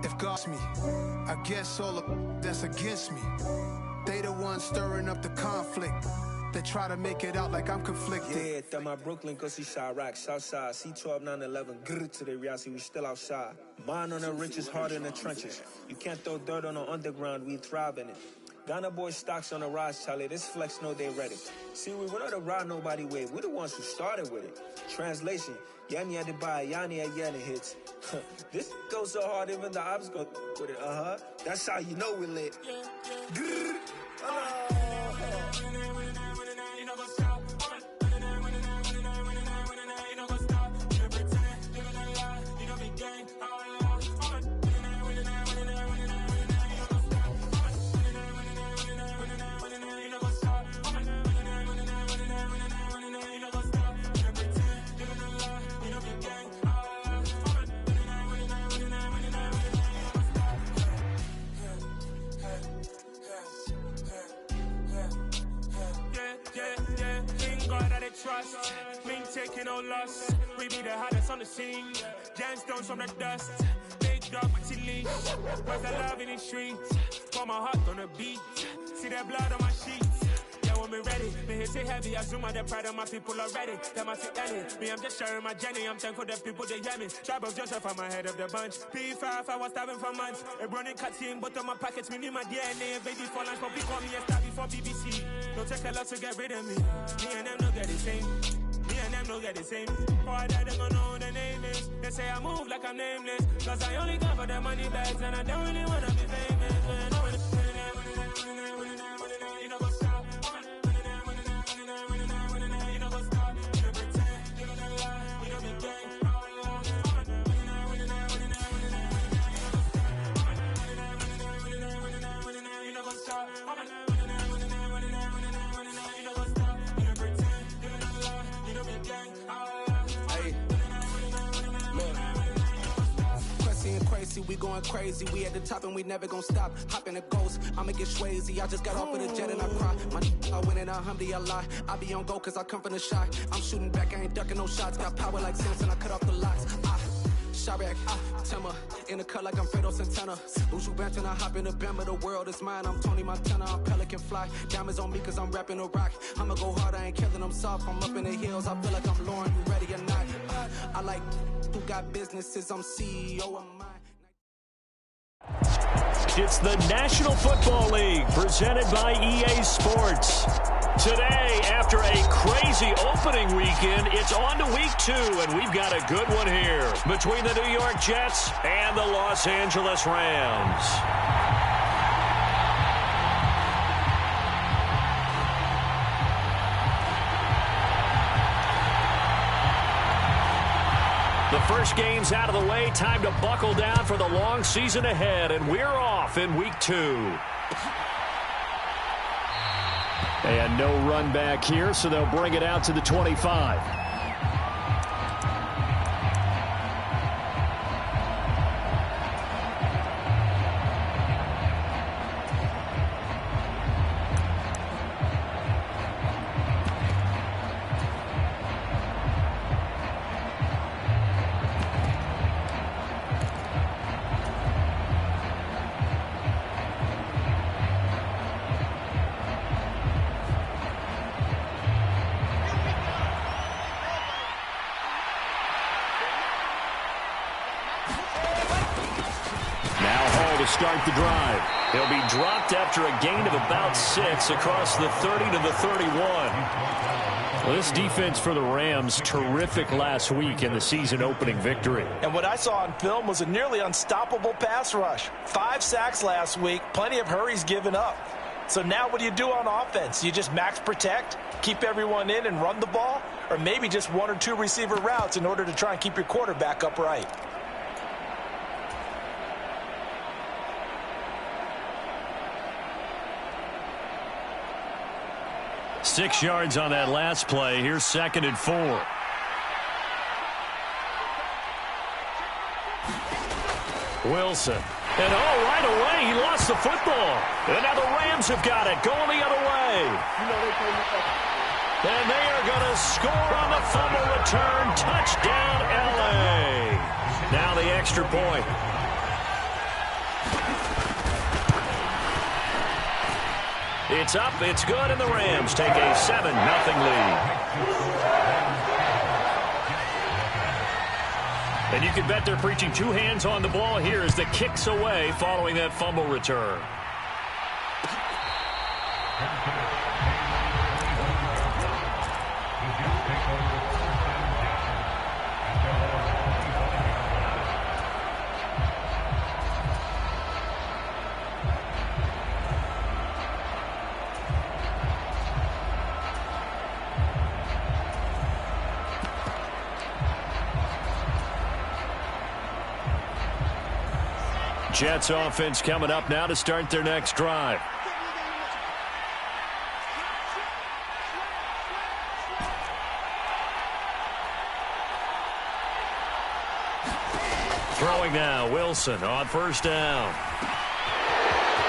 If God's me, I guess all of that's against me. They the ones stirring up the conflict. They try to make it out like I'm conflicted. Yeah, that my Brooklyn, go see Chirac, Southside, C12, 911, grrr to the reality, we still outside. Mine on the riches, hard in the trenches. You can't throw dirt on the underground, we thrive in it. Ghana boys stocks on the rise, Charlie, this flex know they ready. See, we not a ride nobody wave, we the ones who started with it. Translation, Yanni had to buy, Yanni had Yanni hits. This goes so hard, even the ops go with it, That's how you know we lit. Grrr. Trust, me taking no loss. We be the hottest on the scene. Gemstones from the dust. Big dog with your leash. Where's the love in the streets? Got my heart on the beat. See that blood on my sheets. Yeah, when we ready, me hit it heavy. I zoom out the pride of my people already. Them I see Ellie. Me, I'm just sharing my journey. I'm thankful that people they hear me. Trouble Joseph, I'm ahead of the bunch. P5, I was starving for months. A running cutscene, but on my pockets, me need my DNA. Baby for lunch, but we call me a star before BBC. Don't take a lot to get rid of me. Me and them don't get the same. Me and them don't get the same. Boy, that they gonna know who the name is. They say I move like I'm nameless. Cause I only come for the money bags and I don't really wanna be famous. You know go stop. You know go stop. You know pretend. You know the lie. You know be gang. You know go stop. We going crazy, we at the top and we never gonna stop. Hop in a ghost, I'ma get swayzy. I just got off of the jet and I cry. My I win in a Humvee, I lie. I be on go cause I come from the shot. I'm shooting back, I ain't ducking no shots. Got power like Samson, I cut off the locks. Chirac, Timmer, in the cut like I'm Fredo Santana. Usual Banton, I hop in the Bama, the world is mine. I'm Tony Montana, I'm Pelican Fly. Diamonds on me cause I'm rapping a rock. I'ma go hard, I ain't killing them soft. I'm up in the hills, I feel like I'm Lauren, you ready or not? I like who got businesses, I'm CEO of mine. It's the National Football League presented by EA Sports. Today, after a crazy opening weekend, it's on to week 2, and we've got a good one here between the New York Jets and the Los Angeles Rams. The first game's out of the way. Time to buckle down for the long season ahead, and we're off in week 2. And no run back here, so they'll bring it out to the 25. Start the drive. He'll be dropped after a gain of about 6 across the 30 to the 31. Well, this defense for the Rams, terrific last week in the season-opening victory. And what I saw on film was a nearly unstoppable pass rush. 5 sacks last week, plenty of hurries given up. So now what do you do on offense? You just max protect, keep everyone in and run the ball, or maybe just 1 or 2 receiver routes in order to try and keep your quarterback upright. 6 yards on that last play. Here's 2nd and 4. Wilson. And right away, he lost the football. And now the Rams have got it, going the other way. And they are going to score on the fumble return. Touchdown, L.A. Now the extra point. It's up, it's good, and the Rams take a 7-0 lead. And you can bet they're preaching two hands on the ball here as the kick's away following that fumble return. Jets offense coming up now to start their next drive. Throwing now, Wilson on first down.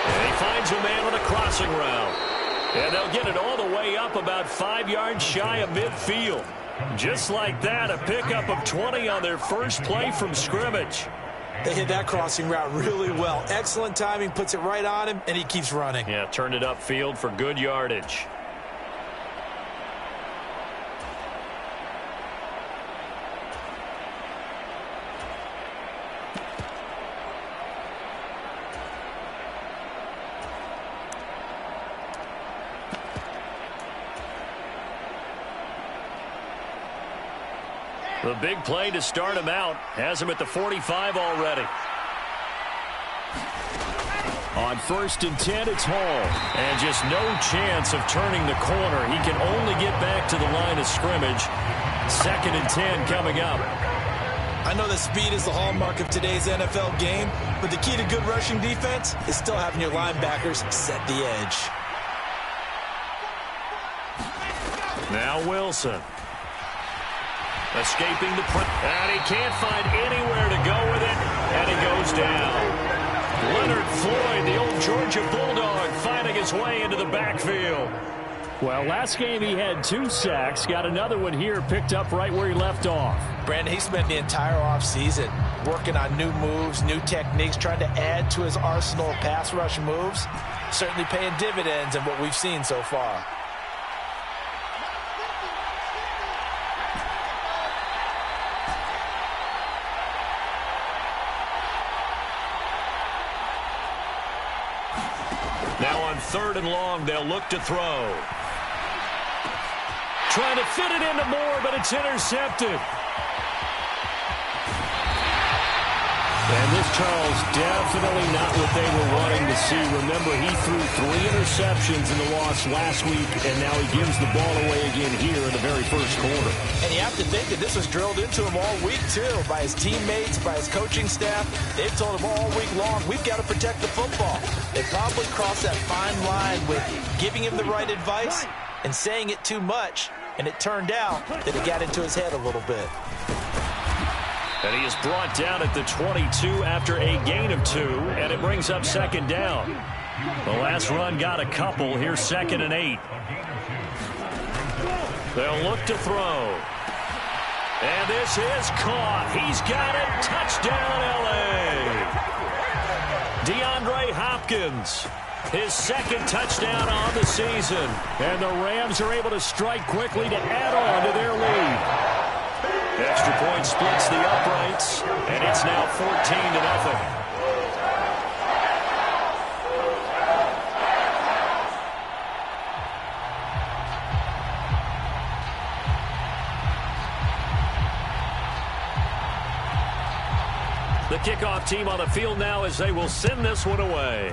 And he finds a man on a crossing route. And they'll get it all the way up about 5 yards shy of midfield. Just like that, a pickup of 20 on their first play from scrimmage. They hit that crossing route really well. Excellent timing, puts it right on him, and he keeps running. Yeah, turned it upfield for good yardage. The big play to start him out has him at the 45 already. On 1st and 10, it's Hall. And just no chance of turning the corner. He can only get back to the line of scrimmage. 2nd and 10 coming up. I know that speed is the hallmark of today's NFL game, but the key to good rushing defense is still having your linebackers set the edge. Now Wilson. Escaping the press. And he can't find anywhere to go with it. And he goes down. Leonard Floyd, the old Georgia Bulldog, finding his way into the backfield. Well, last game he had 2 sacks. Got another one here, picked up right where he left off. Brandon, he spent the entire offseason working on new moves, new techniques, trying to add to his arsenal of pass rush moves. Certainly paying dividends in what we've seen so far. Now on 3rd and long, they'll look to throw. Trying to fit it into Moore, but it's intercepted. And this, Charles, definitely not what they were wanting to see. Remember, he threw 3 interceptions in the loss last week, and now he gives the ball away again here in the very first quarter. And you have to think that this was drilled into him all week, too, by his teammates, by his coaching staff. They've told him all week long, we've got to protect the football. They probably crossed that fine line with giving him the right advice and saying it too much, and it turned out that it got into his head a little bit. And he is brought down at the 22 after a gain of 2, and it brings up 2nd down. The last run got a couple. Here's 2nd and 8. They'll look to throw. And this is caught. He's got it. Touchdown, L.A. DeAndre Hopkins, his 2nd touchdown on the season. And the Rams are able to strike quickly to add on to their lead. Extra point splits the uprights, and it's now 14-0. The kickoff team on the field now as they will send this one away.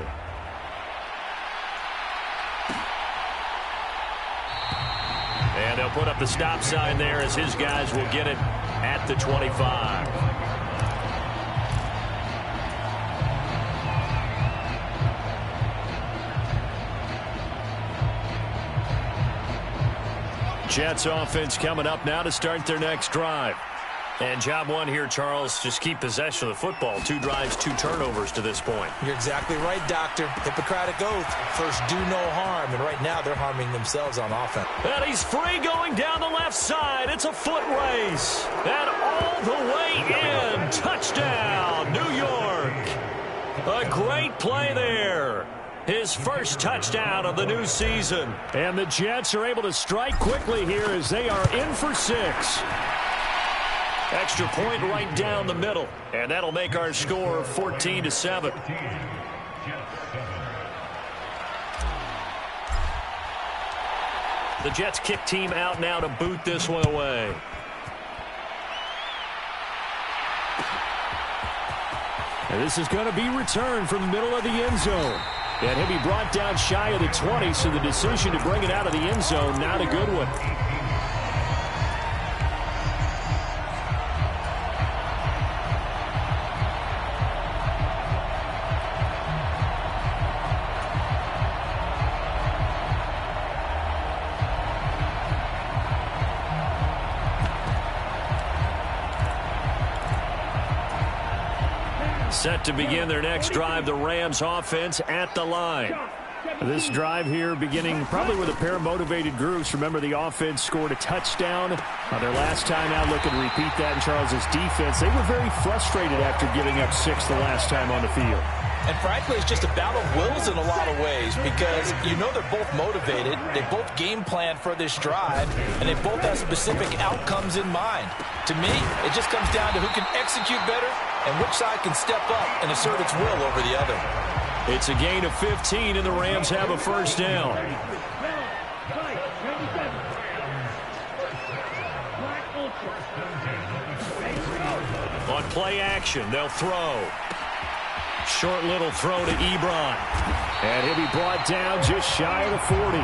And they'll put up the stop sign there as his guys will get it at the 25. Jets offense coming up now to start their next drive. And job one here, Charles, just keep possession of the football. 2 drives, 2 turnovers to this point. You're exactly right, Doctor. Hippocratic oath. First, do no harm. And right now, they're harming themselves on offense. And he's free going down the left side. It's a foot race. And all the way in. Touchdown, New York. A great play there. his first touchdown of the new season. And the Jets are able to strike quickly here as they are in for 6. Extra point right down the middle. And that'll make our score 14-7. The Jets kick team out now to boot this one away. And this is going to be returned from the middle of the end zone. And he'll be brought down shy of the 20, so the decision to bring it out of the end zone, not a good one. Set to begin their next drive, the Rams offense at the line. This drive here beginning probably with a pair of motivated groups. Remember, the offense scored a touchdown on their last time out, looking to repeat that in Charles's defense. They were very frustrated after giving up 6 the last time on the field. And frankly, it's just a battle of wills in a lot of ways because you know they're both motivated. They both game plan for this drive, and they both have specific outcomes in mind. To me, it just comes down to who can execute better and which side can step up and assert its will over the other. It's a gain of 15, and the Rams have a first down. On play action, they'll throw. Short little throw to Ebron. And he'll be brought down just shy of the 40.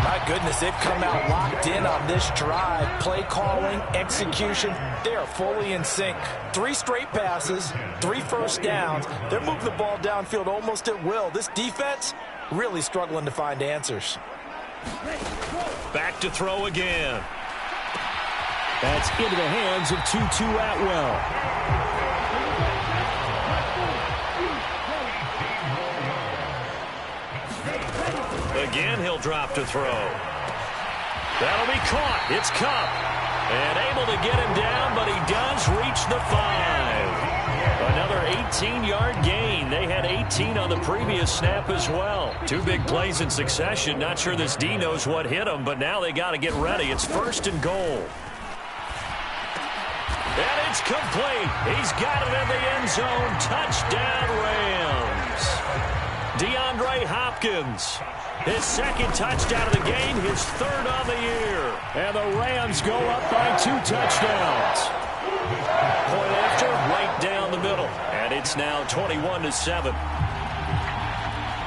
My goodness, they've come out locked in on this drive. Play calling, execution, they are fully in sync. 3 straight passes, 3 first downs. They're moving the ball downfield almost at will. This defense really struggling to find answers. Back to throw again. That's into the hands of Tutu Atwell. Again, he'll drop to throw. That'll be caught. It's Cup. And able to get him down, but he does reach the 5. Another 18-yard gain. They had 18 on the previous snap as well. 2 big plays in succession. Not sure this D knows what hit him, but now they got to get ready. It's 1st and goal. And it's complete. He's got it in the end zone. Touchdown, Rams. DeAndre Hopkins. His 2nd touchdown of the game, his 3rd on the year. And the Rams go up by 2 touchdowns. Point after, right down the middle. And it's now 21-7.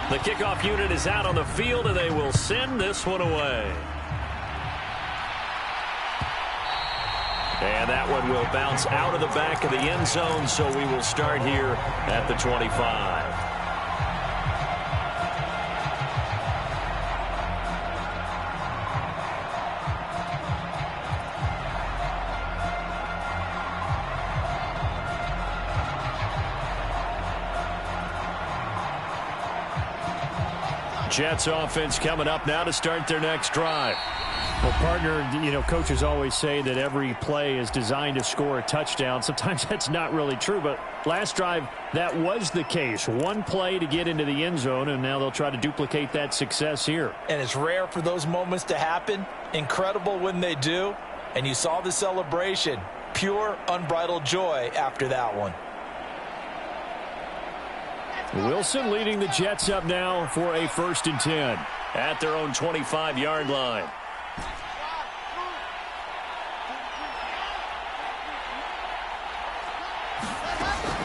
The kickoff unit is out on the field, and they will send this one away. And that one will bounce out of the back of the end zone, so we will start here at the 25. Jets offense coming up now to start their next drive. Well, partner, coaches always say that every play is designed to score a touchdown. Sometimes that's not really true, but last drive, that was the case. 1 play to get into the end zone, and now they'll try to duplicate that success here. And it's rare for those moments to happen. Incredible when they do. And you saw the celebration. Pure, unbridled joy after that one. Wilson leading the Jets up now for a 1st and 10 at their own 25-yard line.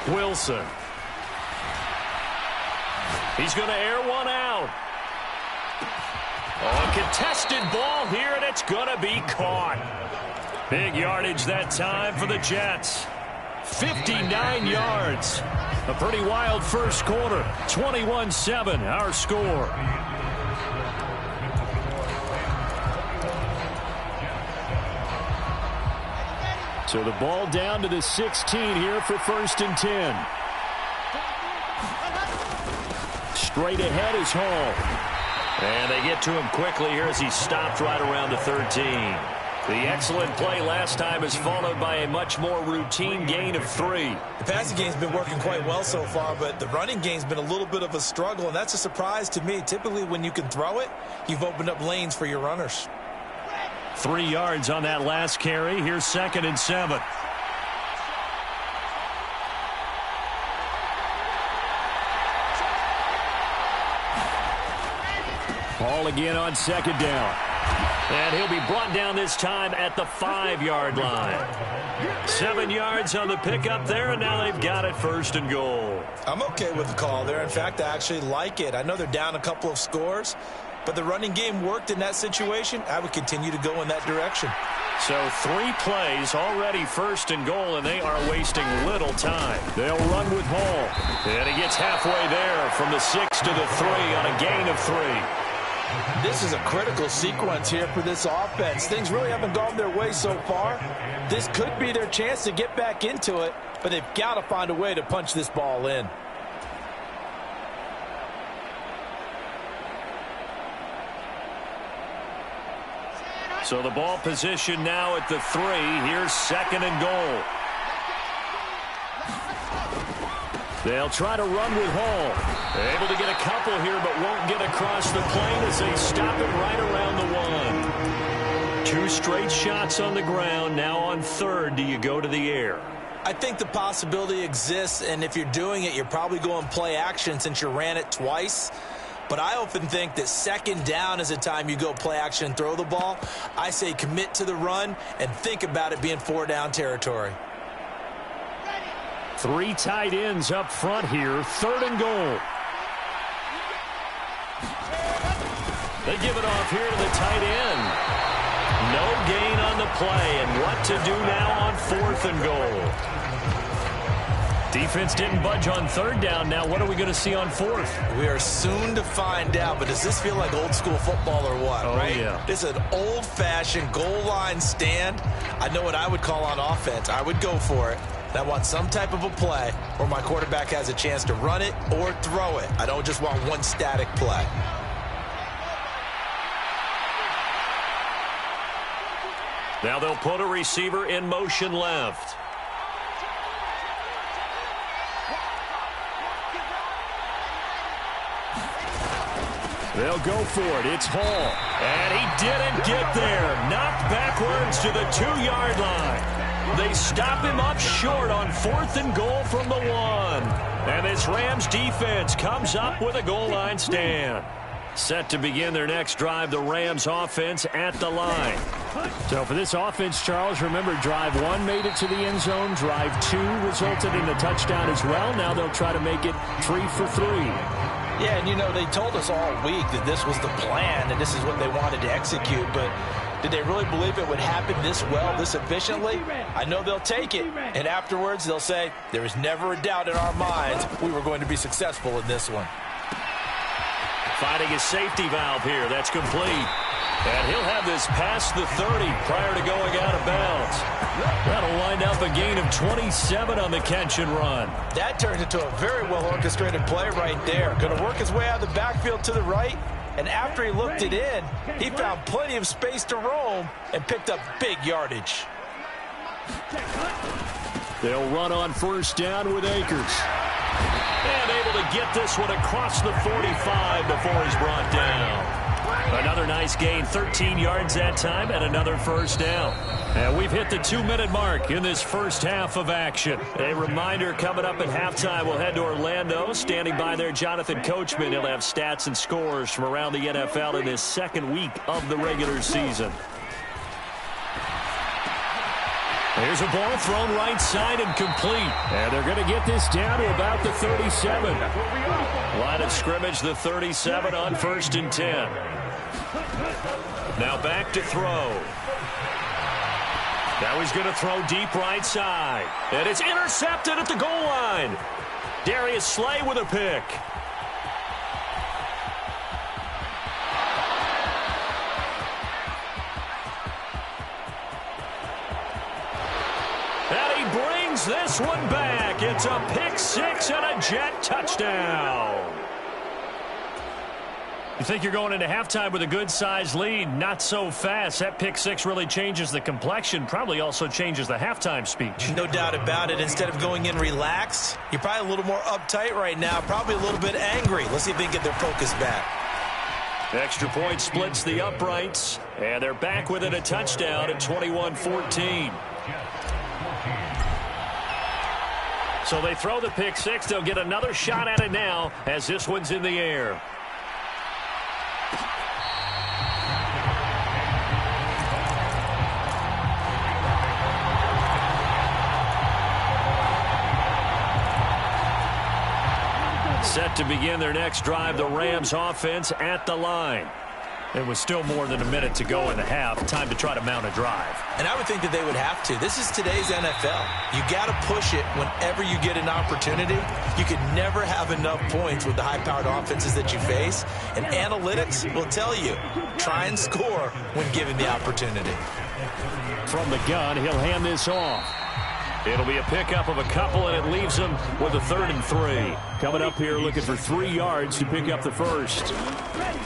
Wilson. He's going to air one out. Oh, a contested ball here, and it's going to be caught. Big yardage that time for the Jets. 59 yards. A pretty wild first quarter. 21-7, our score. So the ball down to the 16 here for 1st and 10. Straight ahead is Hall. And they get to him quickly here as he stopped right around the 13. The excellent play last time is followed by a much more routine gain of 3. The passing game's been working quite well so far, but the running game's been a little bit of a struggle, and that's a surprise to me. Typically, when you can throw it, you've opened up lanes for your runners. 3 yards on that last carry. Here's 2nd and 7. Ball again on 2nd down. And he'll be brought down this time at the 5-yard line. 7 yards on the pickup there, and now they've got it 1st and goal. I'm okay with the call there. In fact, I actually like it. I know they're down a couple of scores, but the running game worked in that situation. I would continue to go in that direction. So 3 plays, already 1st and goal, and they are wasting little time. They'll run with Hall. And he gets halfway there from the 6 to the 3 on a gain of 3. This is a critical sequence here for this offense. Things really haven't gone their way so far. This could be their chance to get back into it, but they've got to find a way to punch this ball in. So the ball position now at the 3. Here's 2nd and goal. They'll try to run with Hall. Able to get a couple here, but won't get across the plane as they stop it right around the 1. 2 straight shots on the ground. Now on 3rd, do you go to the air? I think the possibility exists, and if you're doing it, you're probably going play action since you ran it twice. But I often think that 2nd down is a time you go play action and throw the ball. I say commit to the run and think about it being 4-down territory. 3 tight ends up front here. 3rd and goal. They give it off here to the tight end. No gain on the play, and what to do now on 4th and goal. Defense didn't budge on 3rd down. Now what are we going to see on 4th? We are soon to find out, but does this feel like old school football or what, right? Yeah. This is an old-fashioned goal line stand. I know what I would call on offense. I would go for it. I want some type of a play where my quarterback has a chance to run it or throw it. I don't just want one static play. Now they'll put a receiver in motion left. They'll go for it. It's Hall. And he didn't get there. Knocked backwards to the 2-yard line. They stop him up short on 4th and goal from the 1. And this Rams defense comes up with a goal line stand. Set to begin their next drive, the Rams offense at the line. So for this offense, Charles, remember drive 1 made it to the end zone. Drive 2 resulted in a touchdown as well. Now they'll try to make it 3 for 3. Yeah, and you know, they told us all week that this was the plan and this is what they wanted to execute, but did they really believe it would happen this well, this efficiently? I know they'll take it, and afterwards they'll say, there was never a doubt in our minds we were going to be successful in this one. Finding a safety valve here. That's complete. And he'll have this past the 30 prior to going out of bounds. That'll wind up a gain of 27 on the catch and run. That turns into a very well-orchestrated play right there. Going to work his way out of the backfield to the right. And after he looked it in, he found plenty of space to roam and picked up big yardage. They'll run on 1st down with Akers. And able to get this one across the 45 before he's brought down. Another nice gain, 13 yards that time, and another 1st down. And we've hit the 2-minute mark in this first half of action. A reminder, coming up at halftime, we'll head to Orlando. Standing by there, Jonathan Coachman. He'll have stats and scores from around the NFL in this 2nd week of the regular season. Here's a ball thrown right side and complete. And they're going to get this down to about the 37. Line of scrimmage, the 37 on 1st and 10. Now back to throw. Now he's going to throw deep right side. And it's intercepted at the goal line. Darius Slay with a pick. And he brings this one back. It's a pick 6 and a Jet touchdown. You think you're going into halftime with a good-sized lead. Not so fast. That pick six really changes the complexion, probably also changes the halftime speech. No doubt about it. Instead of going in relaxed, you're probably a little more uptight right now, probably a little bit angry. Let's see if they can get their focus back. Extra point splits the uprights, and they're back within a touchdown at 21-14. So they throw the pick six. They'll get another shot at it now as this one's in the air. Set to begin their next drive, the Rams offense at the line. It was still more than a minute to go in the half. Time to try to mount a drive. And I would think that they would have to. This is today's NFL. You got to push it whenever you get an opportunity. You can never have enough points with the high-powered offenses that you face. And analytics will tell you, try and score when given the opportunity. From the gun, he'll hand this off. It'll be a pickup of a couple, and it leaves him with a 3rd and 3. Coming up here looking for 3 yards to pick up the first.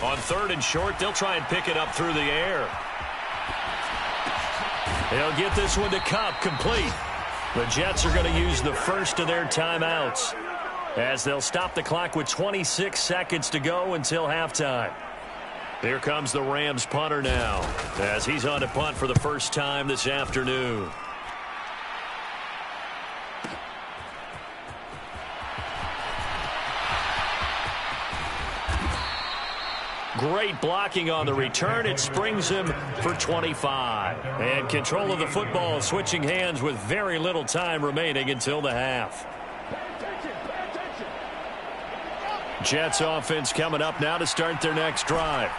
On 3rd and short, they'll try and pick it up through the air. They'll get this one to Cup, complete. The Jets are going to use the first of their timeouts as they'll stop the clock with 26 seconds to go until halftime. Here comes the Rams punter now as he's on to punt for the first time this afternoon. Great blocking on the return. It springs him for 25. And control of the football switching hands with very little time remaining until the half. Jets offense coming up now to start their next drive.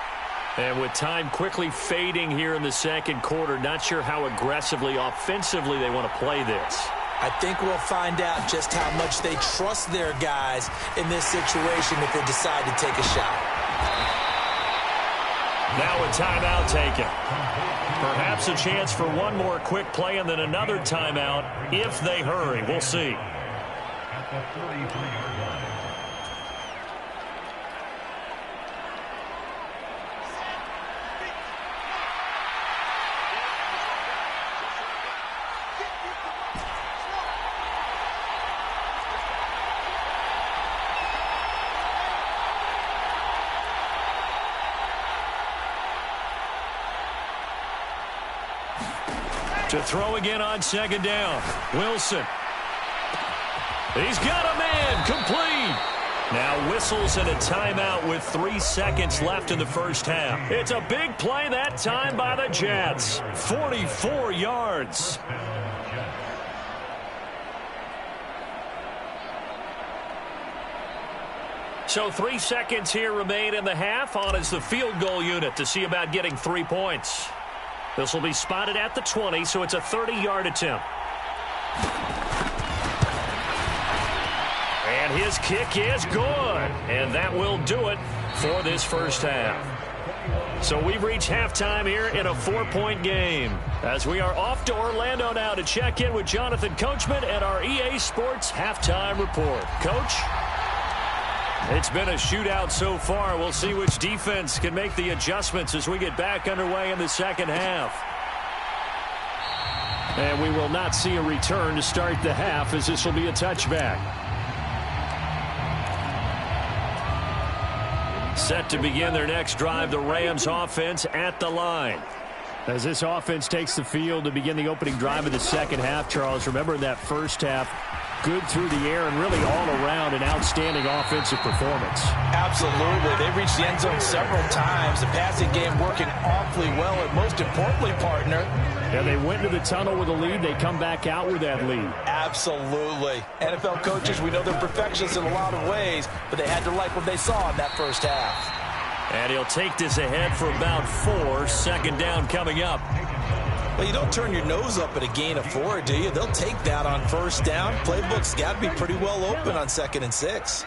And with time quickly fading here in the second quarter, not sure how aggressively, offensively they want to play this. I think we'll find out just how much they trust their guys in this situation if they decide to take a shot. Now a timeout taken. Perhaps a chance for one more quick play and then another timeout if they hurry. We'll see. To throw again on second down. Wilson. He's got a man. Complete. Now whistles and a timeout with 3 seconds left in the first half. It's a big play that time by the Jets. 44 yards. So 3 seconds here remain in the half. On is the field goal unit to see about getting 3 points. This will be spotted at the 20, so it's a 30-yard attempt. And his kick is good. And that will do it for this first half. So we've reached halftime here in a 4-point game. As we are off to Orlando now to check in with Jonathan Coachman and our EA Sports Halftime Report. Coach? It's been a shootout so far. We'll see which defense can make the adjustments as we get back underway in the second half. And we will not see a return to start the half as this will be a touchback. Set to begin their next drive, the Rams offense at the line. As this offense takes the field to begin the opening drive of the second half, Charles, remember in that first half, good through the air and really all around an outstanding offensive performance. Absolutely. They reached the end zone several times. The passing game working awfully well, and most importantly, partner. And they went into the tunnel with a lead. They come back out with that lead. Absolutely. NFL coaches, we know they're perfectionists in a lot of ways, but they had to like what they saw in that first half. And he'll take this ahead for about 4. Second down coming up. Well, you don't turn your nose up at a gain of 4, do you? They'll take that on first down. Playbook's got to be pretty well open on 2nd and 6.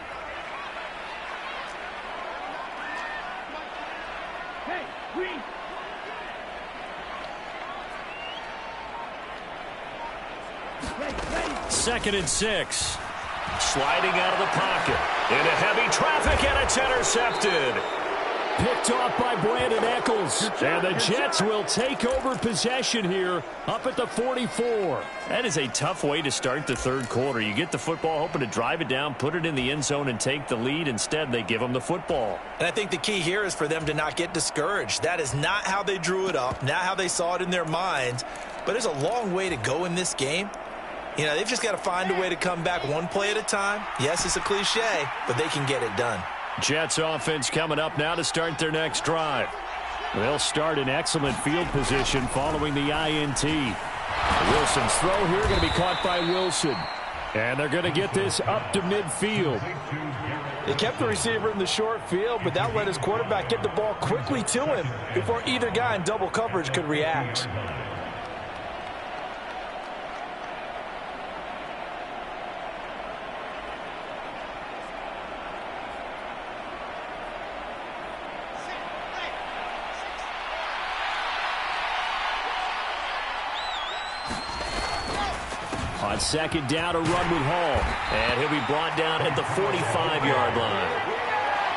Second and 6. Sliding out of the pocket. Into heavy traffic, and it's intercepted. Picked off by Brandon Eccles. And the Jets will take over possession here up at the 44. That is a tough way to start the third quarter. You get the football, hoping to drive it down, put it in the end zone, and take the lead. Instead, they give them the football. And I think the key here is for them to not get discouraged. That is not how they drew it up, not how they saw it in their minds. But there's a long way to go in this game. You know, they've just got to find a way to come back one play at a time. Yes, it's a cliche, but they can get it done. Jets offense coming up now to start their next drive. They'll start in excellent field position following the INT. Wilson's throw here going to be caught by Wilson. And they're going to get this up to midfield. They kept the receiver in the short field, but that let his quarterback get the ball quickly to him before either guy in double coverage could react. On second down, a run with Hall. And he'll be brought down at the 45-yard line.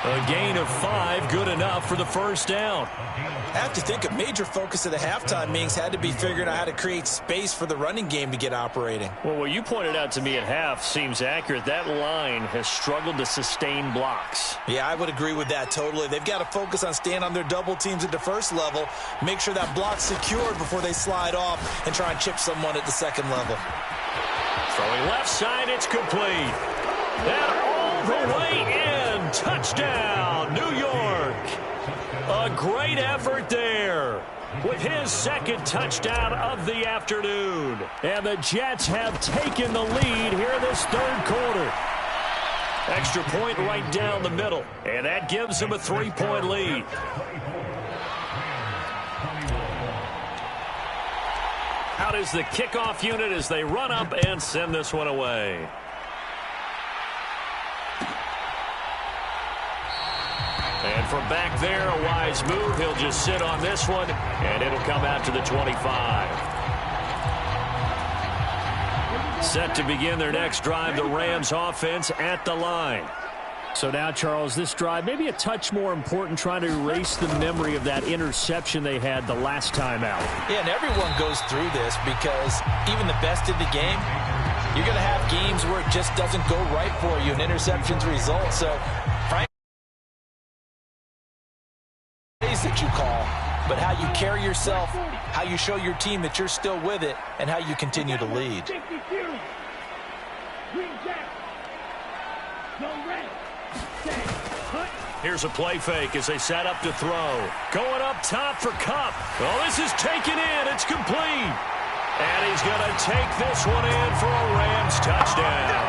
A gain of 5, good enough for the first down. I have to think a major focus of the halftime meetings had to be figuring out how to create space for the running game to get operating. Well, what you pointed out to me at half seems accurate. That line has struggled to sustain blocks. Yeah, I would agree with that totally. They've got to focus on staying on their double teams at the first level, make sure that block's secured before they slide off and try and chip someone at the second level. Throwing left side, it's complete. And all the way in. Touchdown, New York. A great effort there with his second touchdown of the afternoon. And the Jets have taken the lead here in this third quarter. Extra point right down the middle. And that gives them a 3-point lead. Out is the kickoff unit as they run up and send this one away. And from back there, a wise move. He'll just sit on this one, and it'll come out to the 25. Set to begin their next drive, the Rams offense at the line. So now, Charles, this drive maybe a touch more important, trying to erase the memory of that interception they had the last time out. Yeah, and everyone goes through this because even the best in the game, you're going to have games where it just doesn't go right for you and interceptions result. So, that you call, but how you carry yourself, how you show your team that you're still with it, and how you continue to lead. Here's a play fake as they set up to throw. Going up top for Kupp. Well, this is taken in. It's complete. And he's going to take this one in for a Rams touchdown.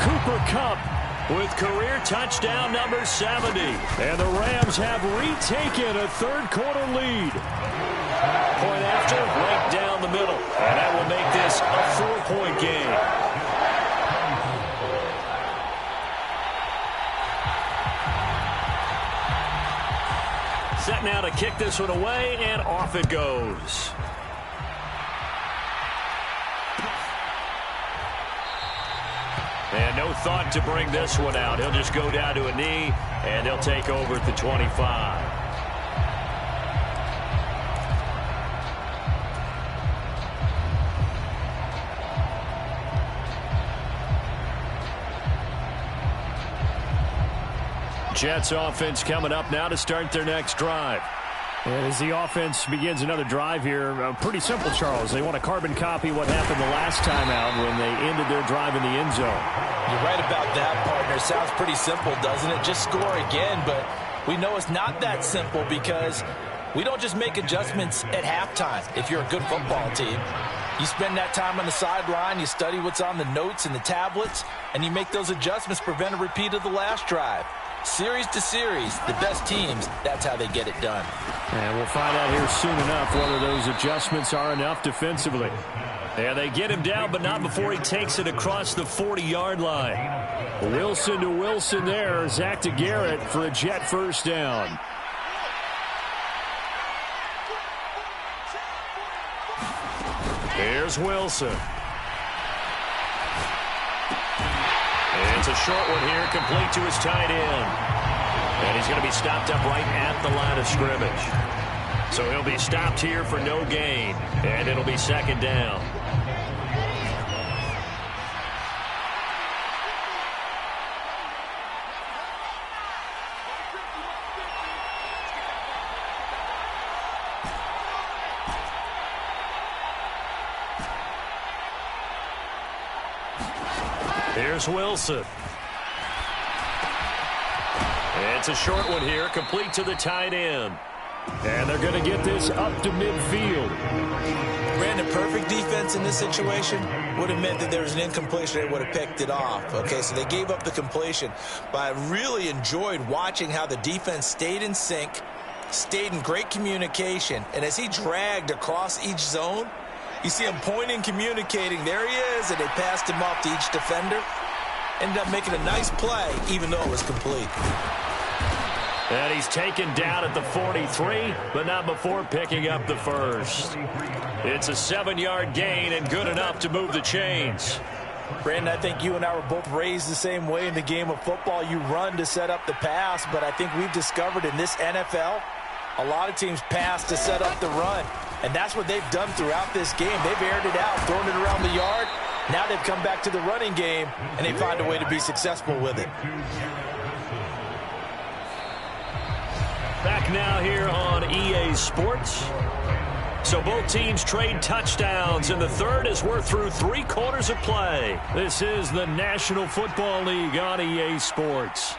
Cooper Kupp with career touchdown number 70. And the Rams have retaken a third-quarter lead. Point after, right down the middle. And that will make this a 4-point game. Set now to kick this one away, and off it goes. And no thought to bring this one out. He'll just go down to a knee, and they'll take over at the 25. Jets offense coming up now to start their next drive. And as the offense begins another drive here, pretty simple, Charles. They want to carbon copy what happened the last time out when they ended their drive in the end zone. You're right about that, partner. Sounds pretty simple, doesn't it? Just score again, but we know it's not that simple because we don't just make adjustments at halftime if you're a good football team. You spend that time on the sideline, you study what's on the notes and the tablets, and you make those adjustments to prevent a repeat of the last drive. Series to series, the best teams, that's how they get it done. And we'll find out here soon enough whether those adjustments are enough defensively. Yeah, they get him down, but not before he takes it across the 40-yard line. Wilson to Wilson there. Zach to Garrett for a Jet first down. Here's Wilson. It's a short one here, complete to his tight end. And he's going to be stopped up right at the line of scrimmage. So he'll be stopped here for no gain, and it'll be second down. Here's Wilson. It's a short one here, complete to the tight end. And they're going to get this up to midfield. Brandon, perfect defense in this situation would have meant that there was an incompletion. They would have picked it off. Okay, so they gave up the completion. But I really enjoyed watching how the defense stayed in sync, stayed in great communication. And as he dragged across each zone, you see him pointing, communicating. There he is, and they passed him off to each defender. Ended up making a nice play, even though it was complete. And he's taken down at the 43, but not before picking up the first. It's a 7-yard gain and good enough to move the chains. Brandon, I think you and I were both raised the same way in the game of football. You run to set up the pass, but I think we've discovered in this NFL, a lot of teams pass to set up the run. And that's what they've done throughout this game. They've aired it out, thrown it around the yard. Now they've come back to the running game, and they find a way to be successful with it. Back now here on EA Sports. So both teams trade touchdowns, and the third as we're through 3 quarters of play. This is the National Football League on EA Sports.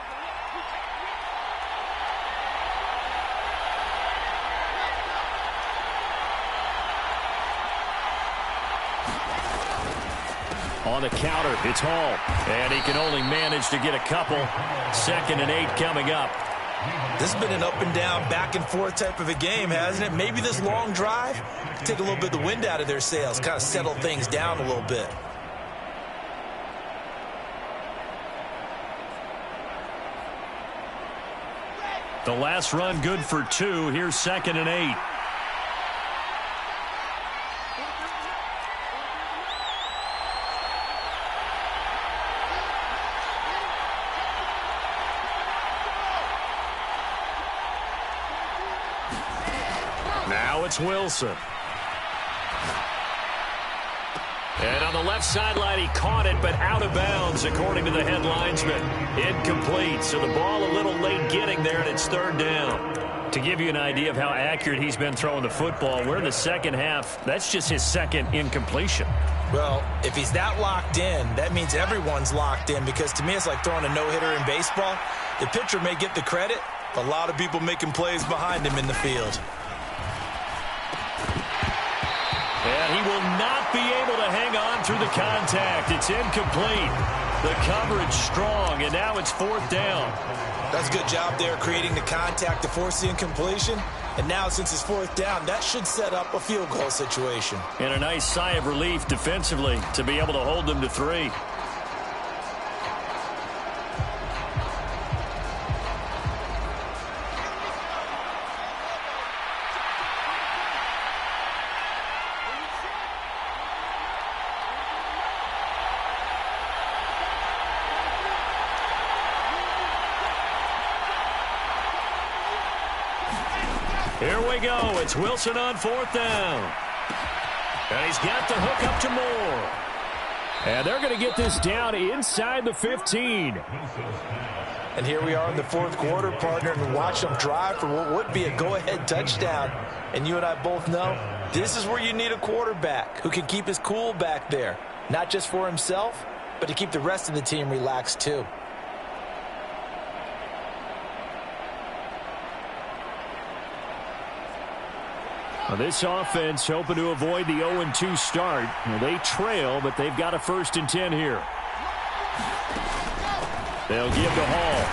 On the counter, it's Hall. And he can only manage to get a couple. 2nd and 8 coming up. This has been an up-and-down, back-and-forth type of a game, hasn't it? Maybe this long drive take a little bit of the wind out of their sails, kind of settle things down a little bit. The last run good for 2. Here's 2nd and 8. Now it's Wilson. And on the left sideline, he caught it, but out of bounds, according to the head linesman. Incomplete, so the ball a little late getting there, and it's 3rd down. To give you an idea of how accurate he's been throwing the football, we're in the second half. That's just his 2nd incompletion. Well, if he's that locked in, that means everyone's locked in, because to me it's like throwing a no-hitter in baseball. The pitcher may get the credit, but a lot of people making plays behind him in the field. And he will not be able to hang on through the contact. It's incomplete. The coverage strong, and now it's 4th down. That's a good job there creating the contact to force the incompletion. And now since it's 4th down, that should set up a field goal situation. And a nice sigh of relief defensively to be able to hold them to 3. Here we go. It's Wilson on 4th down. And he's got the hook up to Moore. And they're going to get this down inside the 15. And here we are in the 4th quarter, partner, and watch them drive for what would be a go-ahead touchdown. And you and I both know this is where you need a quarterback who can keep his cool back there. Not just for himself, but to keep the rest of the team relaxed too. This offense hoping to avoid the 0-2 start. They trail, but they've got a 1st and 10 here. They'll give to Hall.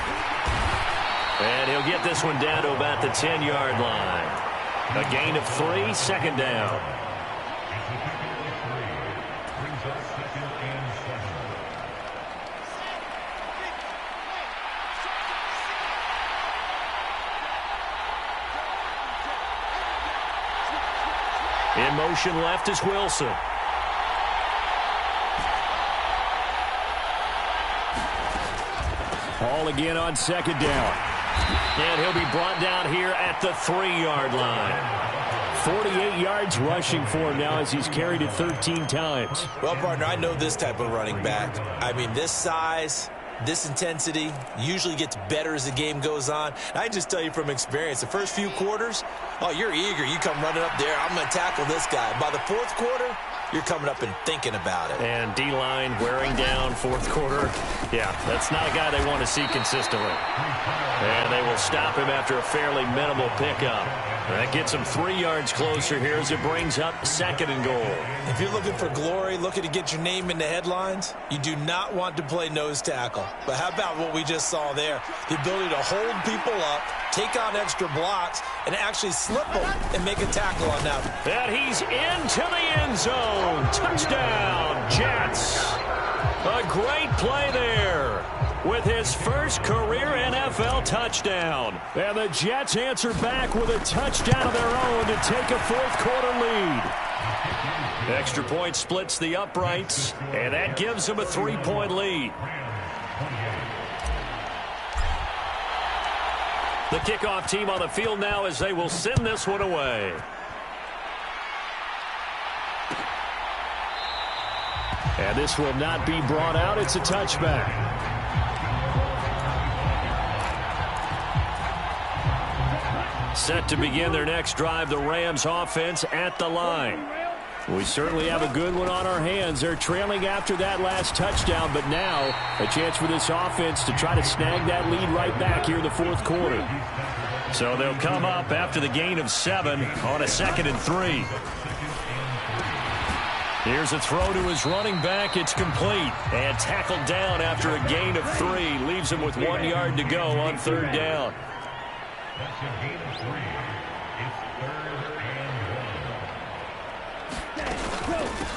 And he'll get this one down to about the 10-yard line. A gain of 3, 2nd down. In motion left is Wilson. Hall again on 2nd down. And he'll be brought down here at the 3-yard line. 48 yards rushing for him now as he's carried it 13 times. Well, partner, I know this type of running back. I mean, this size, this intensity usually gets better as the game goes on. And I just tell you from experience, the first few quarters, oh, you're eager. You come running up there, I'm going to tackle this guy. By the fourth quarter, you're coming up and thinking about it. And D-line wearing down fourth quarter. Yeah, that's not a guy they want to see consistently. And they will stop him after a fairly minimal pickup. That gets him 3 yards closer here as it brings up 2nd and goal. If you're looking for glory, looking to get your name in the headlines, you do not want to play nose tackle. But how about what we just saw there? The ability to hold people up, take on extra blocks, and actually slip them and make a tackle on them. And he's into the end zone. Touchdown, Jets. A great play there with his first career NFL touchdown. And the Jets answer back with a touchdown of their own to take a fourth-quarter lead. Extra point splits the uprights, and that gives them a 3-point lead. The kickoff team on the field now as they will send this one away. And this will not be brought out. It's a touchback. Set to begin their next drive, the Rams offense at the line. We certainly have a good one on our hands. They're trailing after that last touchdown, but now a chance for this offense to try to snag that lead right back here in the fourth quarter. So they'll come up after the gain of 7 on a 2nd and 3. Here's a throw to his running back. It's complete and tackled down after a gain of 3. Leaves him with 1 yard to go on 3rd down.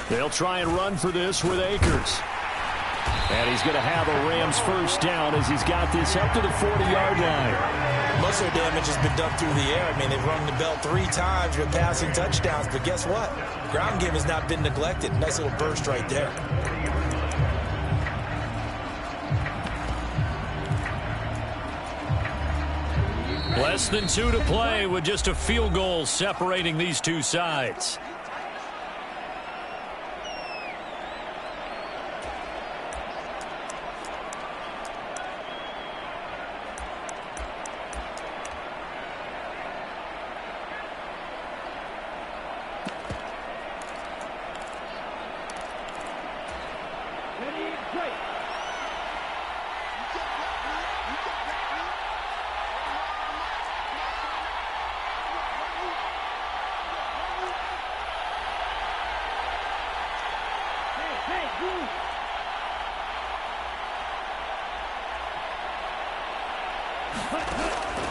They'll try and run for this with Akers. And he's going to have a Rams first down as he's got this up to the 40-yard line. Most of their damage has been done through the air. I mean, they've rung the bell 3 times with passing touchdowns. But guess what? Ground game has not been neglected. Nice little burst right there. Less than 2 to play with just a field goal separating these two sides.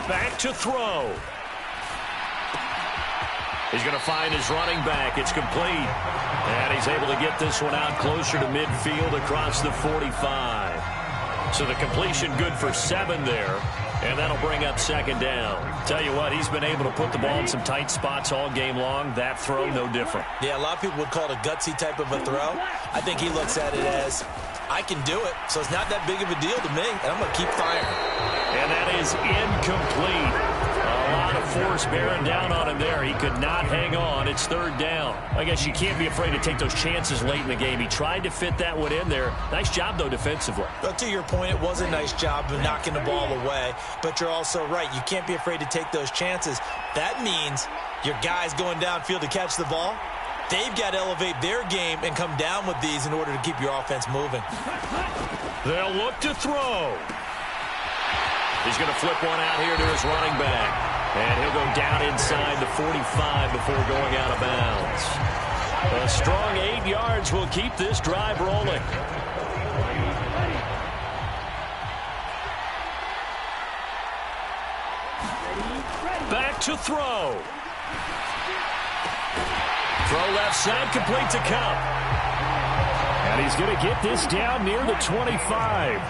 Back to throw. He's going to find his running back. It's complete. And he's able to get this one out closer to midfield across the 45. So the completion good for 7 there. And that'll bring up 2nd down. Tell you what, he's been able to put the ball in some tight spots all game long. That throw, no different. Yeah, a lot of people would call it a gutsy type of a throw. I think he looks at it as, I can do it, so it's not that big of a deal to me, and I'm going to keep firing. And that is incomplete. A lot of force bearing down on him there. He could not hang on. It's 3rd down. I guess you can't be afraid to take those chances late in the game. He tried to fit that one in there. Nice job, though, defensively. But to your point, it was a nice job of knocking the ball away. But you're also right. You can't be afraid to take those chances. That means your guys going downfield to catch the ball, they've got to elevate their game and come down with these in order to keep your offense moving. They'll look to throw. He's going to flip one out here to his running back. And he'll go down inside the 45 before going out of bounds. A strong 8 yards will keep this drive rolling. Back to throw. Throw left side, complete to Cup. And he's going to get this down near the 25.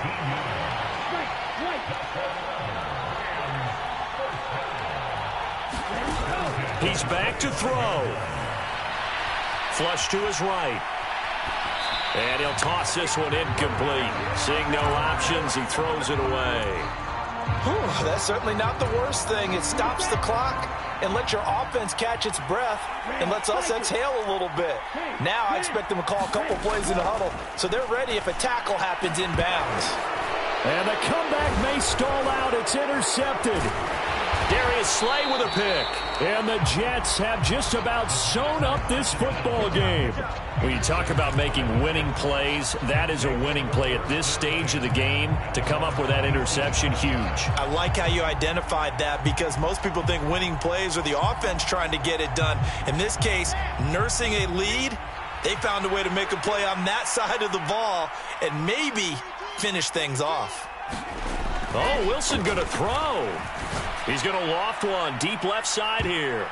He's back to throw. Flush to his right. And he'll toss this one incomplete. Seeing no options, he throws it away. Whew, that's certainly not the worst thing. It stops the clock and lets your offense catch its breath and lets us exhale a little bit. Now I expect them to call a couple plays in the huddle so they're ready if a tackle happens inbounds. And the comeback may stall out. It's intercepted. Darius Slay with a pick. And the Jets have just about sewn up this football game. When you talk about making winning plays, that is a winning play at this stage of the game. To come up with that interception, huge. I like how you identified that because most people think winning plays are the offense trying to get it done. In this case, nursing a lead, they found a way to make a play on that side of the ball and maybe finish things off. Oh, Wilson going to throw. He's going to loft one deep left side here.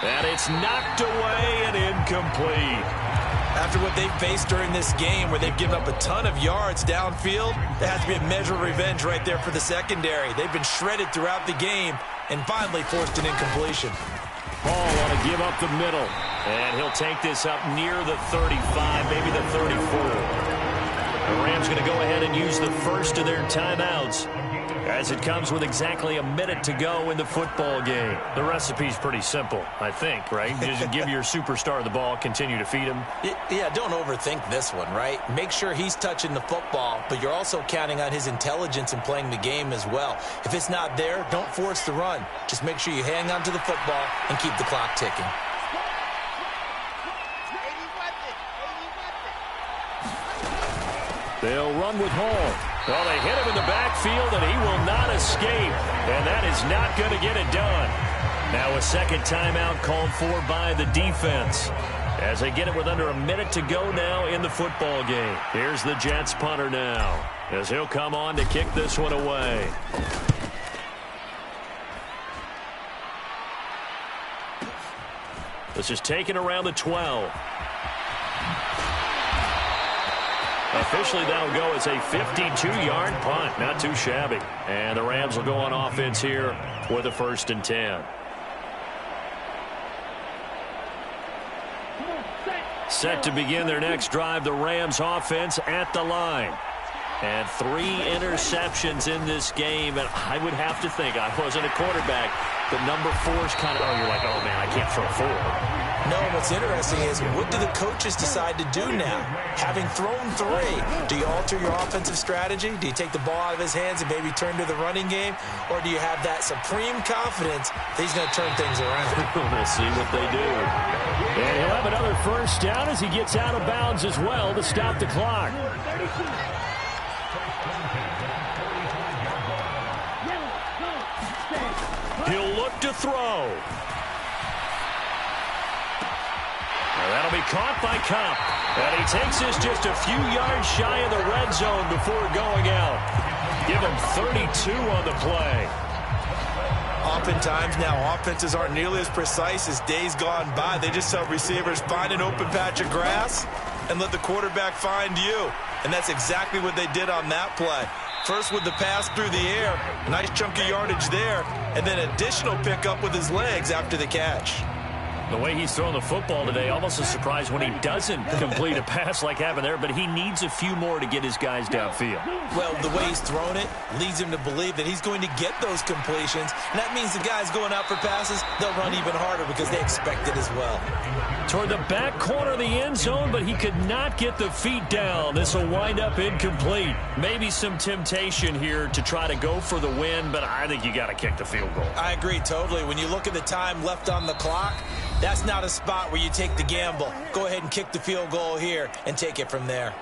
And it's knocked away and incomplete. After what they've faced during this game where they've given up a ton of yards downfield, there has to be a measure of revenge right there for the secondary. They've been shredded throughout the game and finally forced an incompletion. Paul want to give up the middle. And he'll take this up near the 35, maybe the 34. The Rams going to go ahead and use the first of their timeouts as it comes with exactly a minute to go in the football game. The recipe's pretty simple, I think, right? Just give your superstar the ball, continue to feed him. Yeah, don't overthink this one, right? Make sure he's touching the football, but you're also counting on his intelligence in playing the game as well. If it's not there, don't force the run. Just make sure you hang on to the football and keep the clock ticking. They'll run with Hall. Well, they hit him in the backfield, and he will not escape. And that is not going to get it done. Now a second timeout called for by the defense as they get it with under a minute to go now in the football game. Here's the Jets punter now as he'll come on to kick this one away. This is taken around the 12. Officially, that'll go as a 52-yard punt. Not too shabby. And the Rams will go on offense here with a 1st and 10. Set to begin their next drive, the Rams offense at the line. And 3 interceptions in this game. And I would have to think, I wasn't a quarterback, but number 4 is kind of, you're like, oh, man, I can't throw 4. No, what's interesting is what do the coaches decide to do now? Having thrown 3, do you alter your offensive strategy? Do you take the ball out of his hands and maybe turn to the running game? Or do you have that supreme confidence that he's going to turn things around? We'll see what they do. And he'll have another 1st down as he gets out of bounds as well to stop the clock. He'll look to throw. That'll be caught by Kupp. And he takes this just a few yards shy of the red zone before going out. Give him 32 on the play. Oftentimes now, offenses aren't nearly as precise as days gone by. They just tell receivers, find an open patch of grass and let the quarterback find you. And that's exactly what they did on that play. First with the pass through the air, nice chunk of yardage there, and then additional pickup with his legs after the catch. The way he's throwing the football today, almost a surprise when he doesn't complete a pass like happened there, but he needs a few more to get his guys downfield. Well, the way he's thrown it leads him to believe that he's going to get those completions, and that means the guys going out for passes, they'll run even harder because they expect it as well. Toward the back corner of the end zone, but he could not get the feet down. This will wind up incomplete. Maybe some temptation here to try to go for the win, but I think you got to kick the field goal. I agree totally. When you look at the time left on the clock, that's not a spot where you take the gamble. Go ahead and kick the field goal here and take it from there.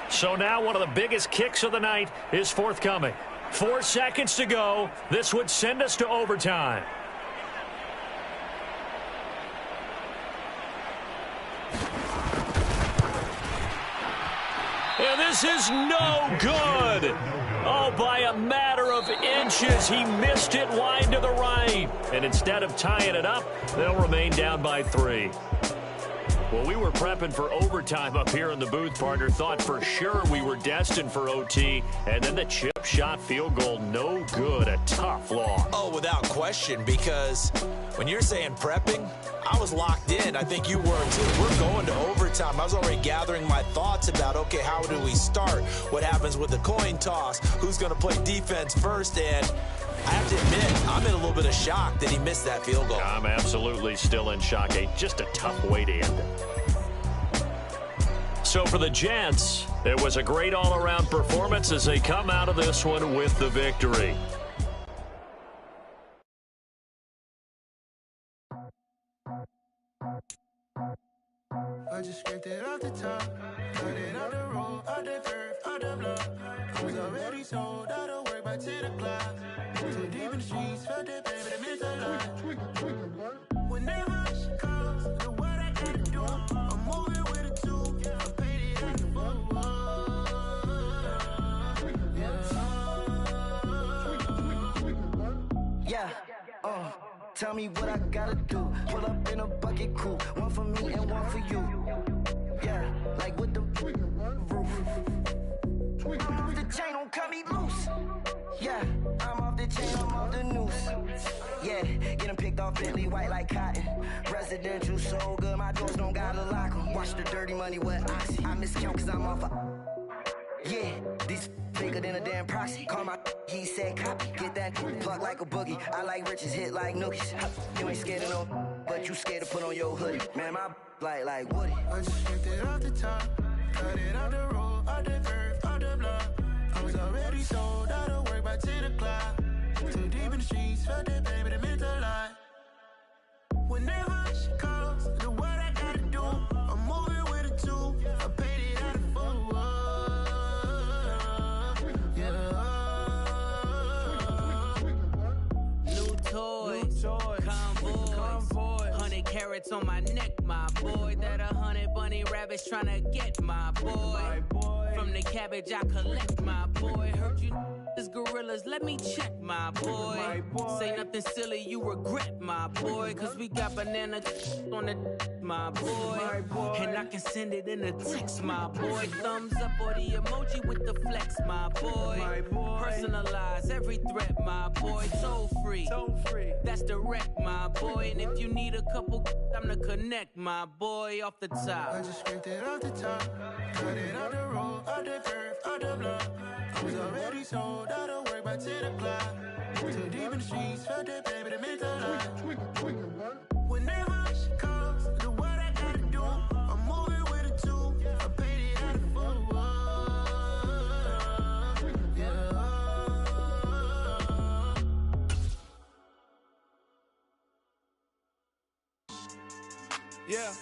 So now one of the biggest kicks of the night is forthcoming. 4 seconds to go. This would send us to overtime. And this is no good. Oh, by a matter of inches, he missed it wide to the right. And instead of tying it up, they'll remain down by 3. Well, we were prepping for overtime up here in the booth, partner. Thought for sure we were destined for OT. And then the chip shot field goal, no good. A tough loss. Oh, without question, because when you're saying prepping, I was locked in. I think you were, too. We're going to overtime. I was already gathering my thoughts about, okay, how do we start? What happens with the coin toss? Who's going to play defense first? And I have to admit, I'm in a little bit of shock that he missed that field goal. I'm absolutely still in shock. Just a tough way to end it. So for the Jets, it was a great all-around performance as they come out of this one with the victory. I just scraped it off the top, cut it off the road, off the curve, off the block. I was already sold out of work by 10 o'clock. Too deep in the streets, felt that pain, but it meant a lot. Whenever she calls, know what I gotta do. I'm moving with a two, I paid it out the boat. Yeah, tell me what I gotta do. Pull up in a bucket crew, one for me and one for you. Yeah, like with the roof. I'm off the chain, don't cut me loose. Yeah, I'm off the chain, I'm off the noose. Yeah, getting picked off Bentley white like cotton. Residential so good, my doors don't gotta lock 'em. Watch the dirty money with Oxy. I miscount cause I'm off yeah, these bigger than a damn proxy. Call my he said copy. Get that plug like a boogie. I like riches, hit like nookies. You ain't scared of no, but you scared to put on your hoodie. Man, my like Woody. I just scraped it off the top, cut it off the road, off the curve, off the block. I was already sold out of work by 10 o'clock. Too deep in the streets, felt that pain, but it meant a lot. Whenever she calls, know what I gotta do. I'm moving with a two, I paid it out of full. New toys, convoy, 100 carats on my neck, my boy. That 100 bunny rabbits tryna get my boy. From the cabbage I collect, my boy. Heard you is gorillas, let me check, my boy. Say nothing silly, you regret, my boy. Cause we got banana on the my boy. And I can send it in a text, my boy. Thumbs up or the emoji with the flex, my boy. Personalize every threat, my boy. Toll free, that's direct, my boy. And if you need a couple, I'm the connect, my boy. Off the top, I just scraped it off the top, cut it off the road, off the curve, off the block. I was already sold out of work by 10 o'clock. Too deep in the streets, felt that pain, but it meant a lot. Whenever she calls, know what I gotta do. I'm moving with a two, I paid it out of full. Yeah.